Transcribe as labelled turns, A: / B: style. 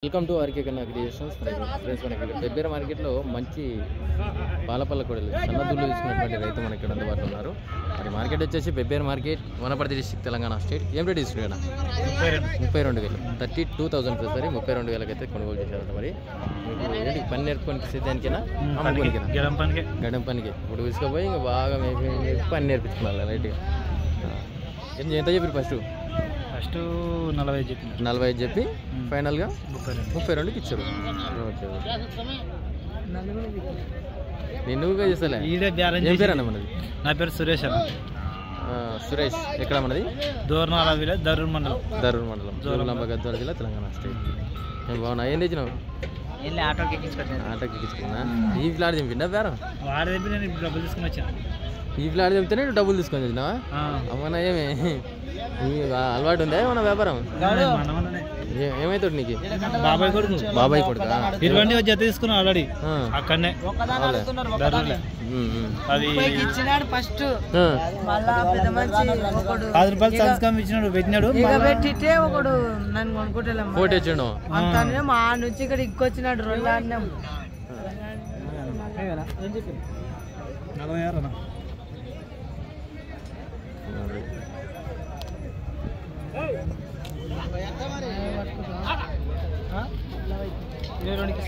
A: Welcome to RK కన్నా creations. Friends మనకి ఇక్కడ పెబ్బేర మార్కెట్లో మంచి పాలపల్ల కొడలు సన్నదుళ్ళు తీసుకున్నటువంటి రైతు మనకి ఇక్కడ అందుబాటులో ఉన్నారు. మరి మార్కెట్ వచ్చేసి Pebbair market, Wanaparthy district, Telangana state. ఏం రేట్ ఇస్తున్నాడు? 32,000 32,000 సరే 32,000 అయితే కొనుగోలు చేశారు. మరి ఏంటి పని నేర్పుకొని సిద్ధానికైనా గడం పనికి ఇప్పుడు తీసుకుపోయి ఇంకా బాగా పని నేర్పించుకున్నారు రైట్గా. ఎంత చెప్పారు? ఫస్ట్ 40 చెప్పి ఫైనల్గా 32కి ఇచ్చారు. Okay okay. నేను నువ్వుగా చేస్తాలే. ఏం పేరు అన్న మనది?
B: నా పేరు సురేష్ అన్న.
A: సురేష్. ఎక్కడ మనది?
B: దూర్నాల విలేజ్, దరూర్ మండలం.
A: జోగులాంబ గద్వాల జిల్లా, తెలంగాణ స్టేట్. నేను బాగున్నా. ఏం తెచ్చినావు?
B: ఆటోకి ఎక్కించుకున్నా.
A: ఈ ఫ్లాట్ చెప్పిండా బేరం?
B: వాడి దగ్గర నేను డబ్బులు తీసుకుని వచ్చాను.
A: ఈ ఫ్లాట్ చెప్తేనే డబ్బులు తీసుకొని వచ్చినావా? అమ్మనా ఏమే అలవాటు ఉందా ఏమన్నా వ్యాపారం? ఏమైతాడు నీకు? బాబాయ్ కొడుకు.
B: ఇటువంటి జత తీసుకున్నా ఆల్రెడీ అక్కడనే. అది 10 రూపాయలు సంస్కారం ఇచ్చినాడు, పెట్టినాడు.
A: ఫోటో ఇచ్చాడు.
C: మా నుంచి ఇక్కడ ఇంకొచ్చినాడు 2
B: 46 22కి